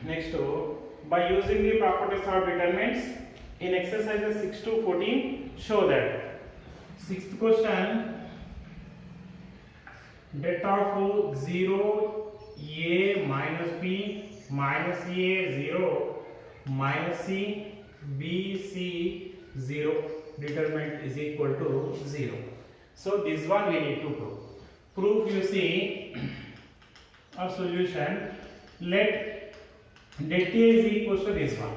Next, by using the properties of determinants in exercises 6 to 14, show that. Sixth question, det of 0 a minus b minus a 0 minus c b c 0 determinant is equal to 0. So this one we need to prove. Proof, you see, a solution, let det a is equal to this one.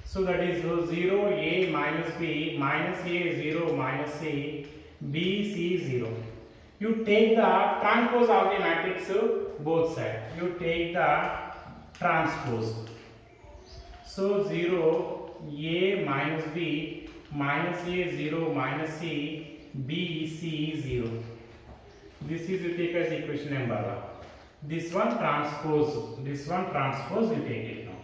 So that is 0 a minus b minus a 0 minus c b c 0. You take the transpose of the matrix both sides. You take the transpose. So 0 a minus b minus a 0 minus c b c 0. This is you take as equation number 1. This one transpose. This one transpose you take it now.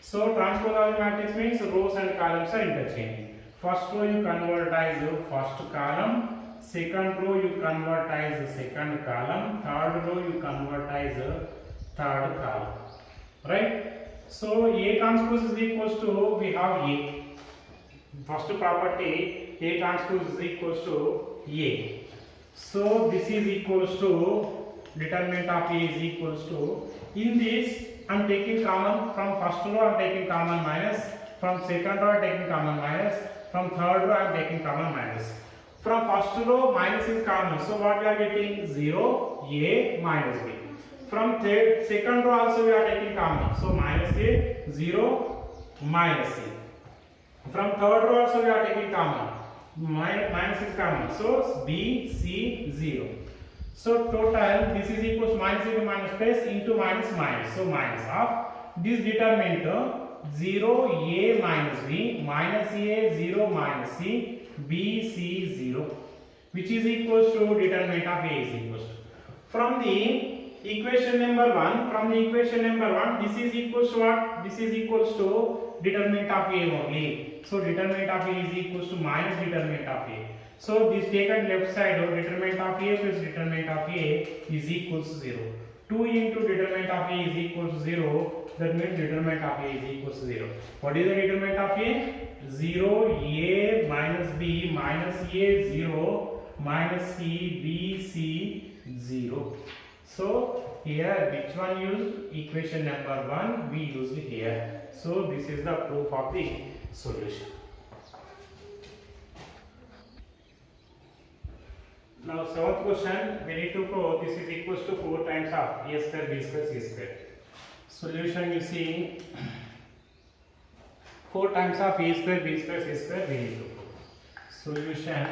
So transpose of the matrix means rows and columns are interchanging. First row you convert as first column. Second row you convert as second column. Third row you convert as third column. Right? So A transpose is equals to, we have A. First property, A transpose is equals to A. So this is equals to, determinant of A is equals to, in this I am taking common, from first row I am taking common minus, from second row I am taking common minus, from third row I am taking common minus. From first row minus is common, so what we are getting? 0 a minus b. From second row also we are taking common, so minus a 0 minus c. From third row also we are taking common, minus is common, so b c 0. So total this is equals minus into minus plus into minus minus, so minus of this determinant 0 a minus b minus a 0 minus c b c 0, which is equals to determinant of a is equals to. From the equation number 1, this is equals to what? This is equals to determinant of a only. So determinant of a is equals to minus determinant of a. So this taken left side, determinant of a plus determinant of a is equals to 0. 2 into determinant of a is equals to 0. That means determinant of a is equals to 0. What is the determinant of a? 0 a minus b minus a 0 minus c b c 0. So here which one used? Equation number 1 we used here. So this is the proof of the solution. Now seventh question, we need to prove this is equals to 4 times of a square b square c square. Solution, you see, 4 times of a square b square c square we need to prove. Solution,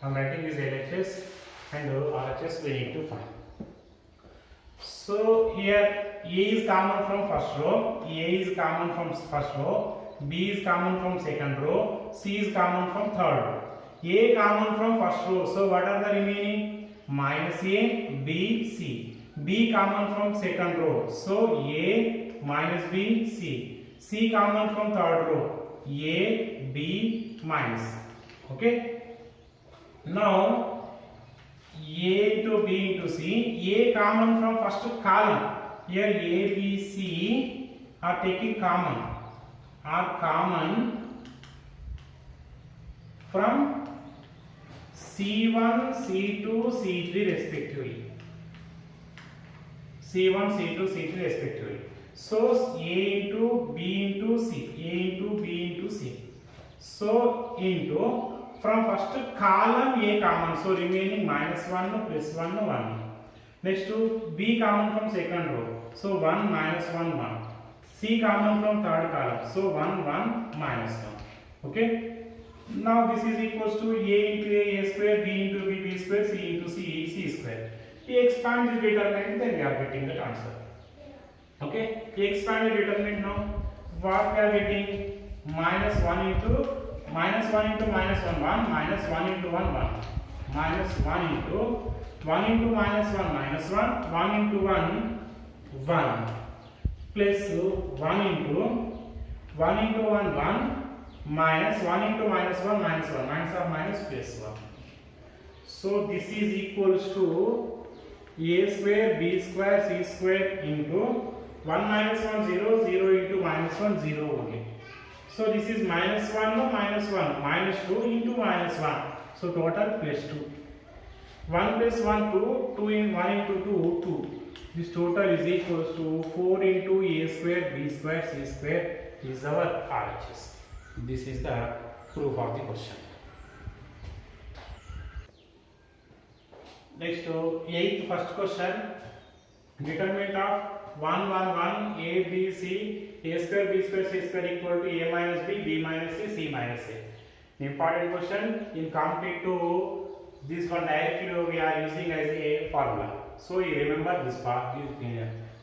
I am writing this LHS and RHS we need to find. So here a is common from first row, a is common from first row, b is common from second row, c is common from third row. A common from first row, so what are the remaining? Minus a, b, c. B common from second row, so a minus b, c. C common from third row, a, b, minus. Okay. Now a into b into c. A common from first column. Here a, b, c are taking common. Are common from C1, C2, C3 respectively. C1, C2, C3 respectively. So A into B into C, A into B into C. So into, from first column A common, so remaining minus 1 plus 1 1. Next to B common from second row, so 1 minus 1 1. C common from third column, so 1 1 minus 1. Okay. Now this is equals to a into a square, b into b square, c into c square. We expand the determinant, then we are getting the answer. Okay, we expand the determinant now. What we are getting? Minus 1 into minus 1 into minus 1 1 minus 1 into 1 1 minus 1 into 1 into minus 1 minus 1 1 into 1 1 plus 1 into 1 1 minus 1 into minus 1 minus 1 minus of minus plus 1. So this is equals to a square b square c square into 1 minus 1 0, 0 into minus 1 0 only. So this is minus 1 no minus 1 minus 2 into minus 1. So total plus 2. 1 plus 1 2, 2 in 1 into 2 2. This total is equals to 4 into a square b square c square is our RHS. This is the proof of the question. Next, eighth first question. Determinant of 1 1 1 a b c a square b square c square equal to a minus b minus c minus a. Important question. In complete to this one directly we are using as a formula. So you remember this part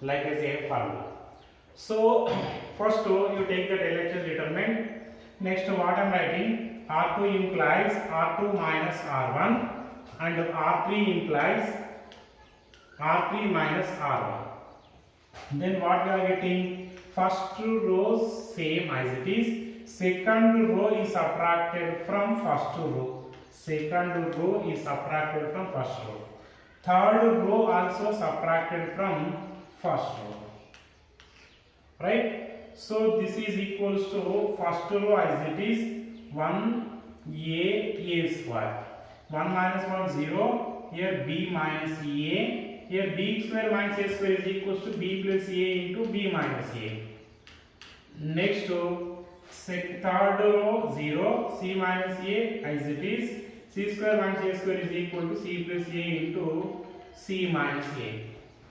like as a formula. So first you take the LHS determinant. Next what I am writing, R2 implies R2 minus R1 and R3 implies R3 minus R1. Then what we are getting, first row same as it is, second row is subtracted from first row, second row is subtracted from first row, third row also subtracted from first row, right? So this is equals to first row as it is 1 a square, 1 minus 1 0, here b minus a, here b square minus a square is equals to b plus a into b minus a. Next third row 0, c minus a as it is, c square minus a square is equal to c plus a into c minus a.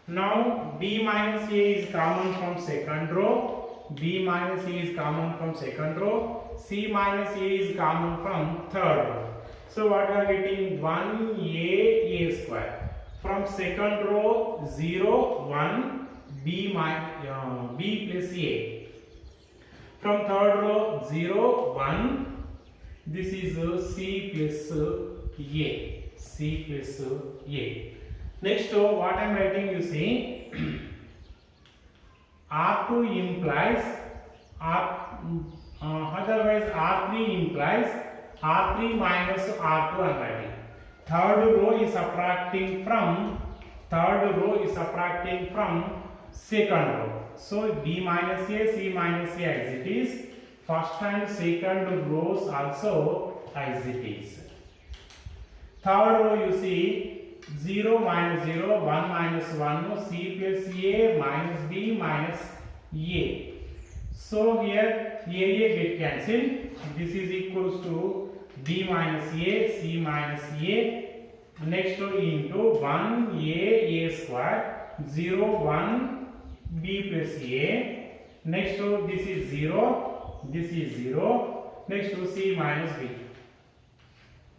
Now b minus a is common from second row, b minus a is common from second row, c minus a is common from third row. So what we are getting, 1 a square. From second row 0 1 b plus a. From third row 0 1, this is c plus a, c plus a. Next what I am writing, you see R2 implies otherwise R3 implies R3 minus R2 I am writing. Third row is subtracting from second row. So b minus a, c minus a as it is. First and second rows also as it is. Third row you see 0 minus 0, 1 minus 1, c plus a minus b minus a. So here a get cancelled. This is equals to b minus a, c minus a. Next into 1 a square, 0 1 b plus a. Next to this is 0, this is 0. Next to c minus b,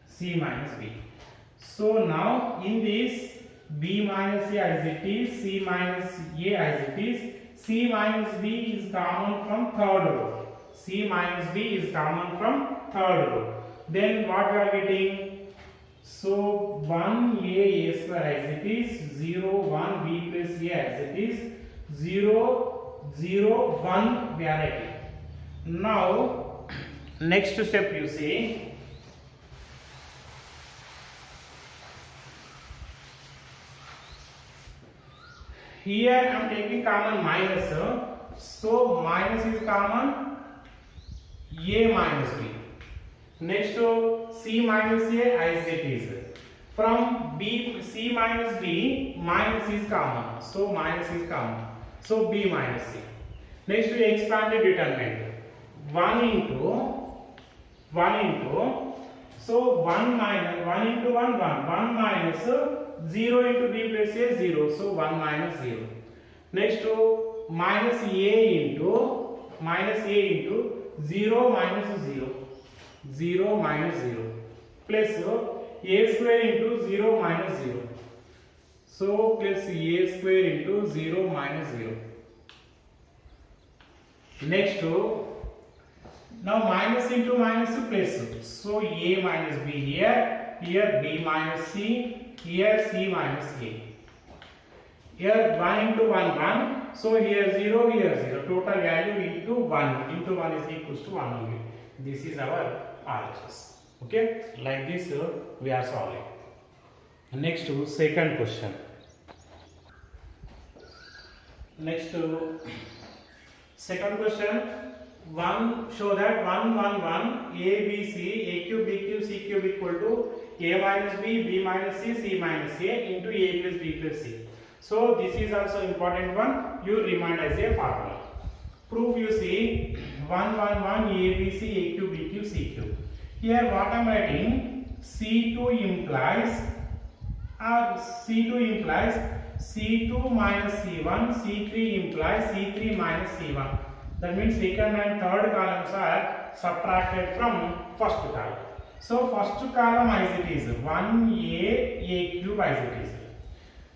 c minus b. So now in this b minus a as it is, c minus a as it is, c minus b is common from third row, c minus b is common from third row. Then what we are getting, so 1 a square as it is, 0 1 b plus a as it is, 0 0 1 we are writing. Now next step you see, here I am taking common minus, so minus is common, a minus b. Next to c minus a as it is. From b, c minus b, minus is common, so minus is common, so b minus c. Next we expand the determinant, 1 into, so 1 minus 1 into 1 minus 0 into b plus a 0, so 1 minus 0. Next to minus a into 0 minus 0, 0 minus 0, plus a square into 0 minus 0, so plus a square into 0 minus 0. Next to, now minus into minus plus, so a minus b here, here b minus c, here c minus a. Here 1 into 1, so here 0, here 0. Total value into 1. Into 1 is equals to 1 only. This is our RHS. Okay, like this we are solving. Next to second question. Next, second question. One, show that 1 1 1 a b c a cube b cube c cube equal to a minus b minus c minus a into a plus b plus c. So this is also important one. You remind as a formula. Proof, you see 1 1 1 a b c a cube b cube c cube. Here what I am writing, c2 implies c2 minus c1, c3 implies c3 minus c1. That means second and third columns are subtracted from first column. So first column as it is 1a cube as it is.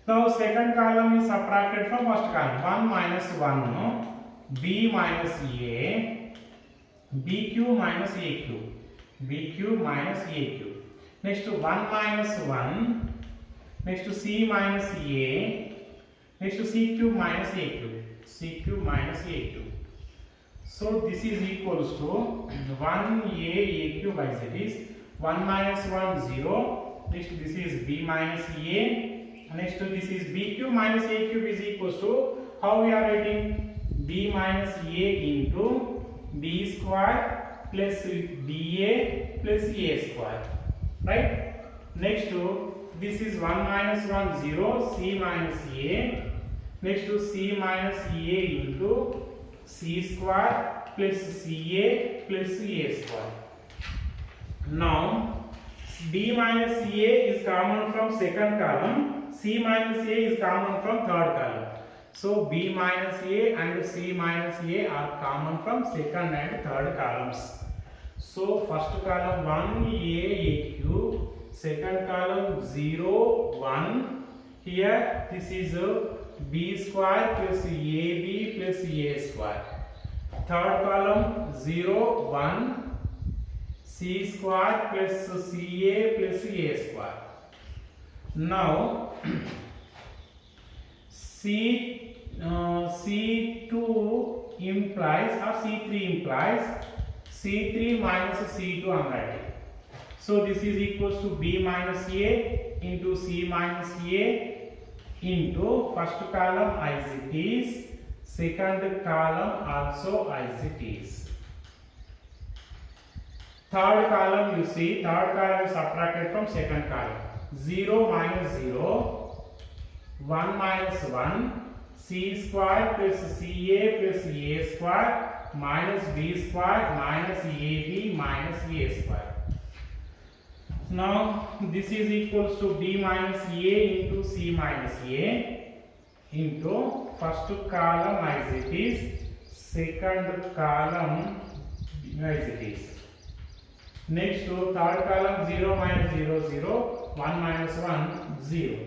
Now second column is subtracted from first column. 1 minus 1 b minus a, b cube minus a cube, b cube minus a cube. Next to 1 minus 1. Next to c minus a. Next to c cube minus a cube, c cube minus a cube. So this is equals to 1a cube as it is. 1 minus 1 0. Next to this is b minus a. Next to this is b cube minus a cube is equals to, how we are writing, b minus a into b square plus ba plus a square, right? Next to this is 1 minus 1 0 c minus a. Next to c minus a into c square plus ca plus a square. Now b minus a is common from second column, c minus a is common from third column. So b minus a and c minus a are common from second and third columns. So first column 1a cube, second column 0 1. Here this is b square plus ab plus a square. Third column 0 1 c square plus ca plus a square. Now C2 implies, or C3 implies C3 minus C2 I am writing. So this is equals to b minus a into c minus a into first column as it is, second column also as it is. Third column, you see, third column is subtracted from second column. 0 minus 0, 1 minus 1, c square plus ca plus a square minus b square minus ab minus a square. Now this is equals to b minus a into c minus a into first column as it is, second column as it is. Next to third column 0 minus 0 0, 1 minus 1 0.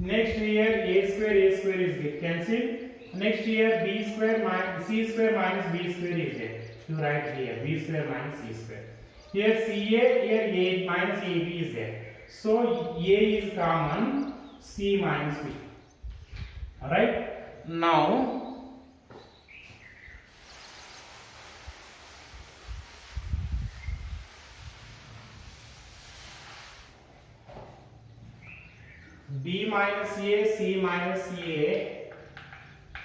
Next here a square is get cancelled. Next here b square minus c square minus b square is there. You write here b square minus c square. Here ca, here a minus ab is there. So a is common, c minus b. Alright. Now b minus a, c minus a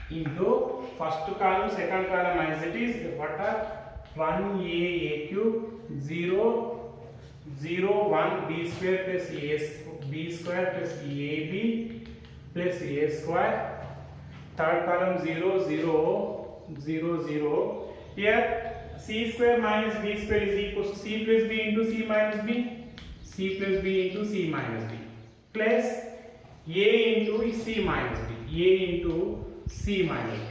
into first column, second column as it is, what are 1a cube 0 0 1 b square plus b square plus ab plus a square. Third column 0 0 0 0. Here c square minus b square is equal to c plus b into c minus b, c plus b into c minus b plus a into c minus b, a into c minus b.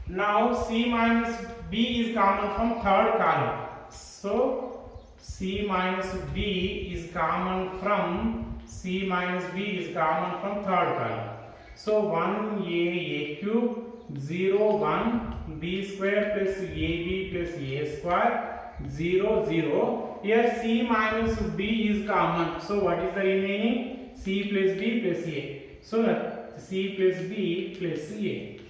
Now c minus b is common from third column. So c minus b is common from third column. So 1a cube 0 1 b square plus ab plus a square 0 0. Here c minus b is common. So what is the remaining? C plus b plus a. So c plus b plus a.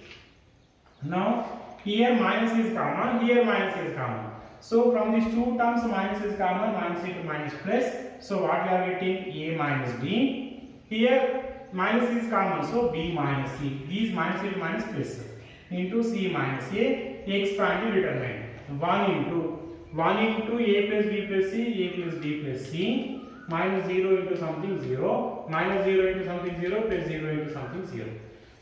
Now here minus is common, here minus is common. So from these two terms minus is common, minus into minus plus. So what we are getting? A minus b. Here minus is common, so b minus c. B is minus into minus plus into c minus a. X prime determinant 1 into a plus b plus c, a plus b plus c, minus 0 into something 0, minus 0 into something 0, plus 0 into something 0.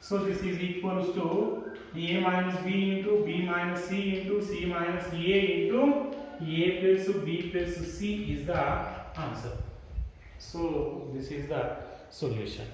So this is equals to a minus b into b minus c into c minus a into a plus b plus c is the answer. So this is the solution.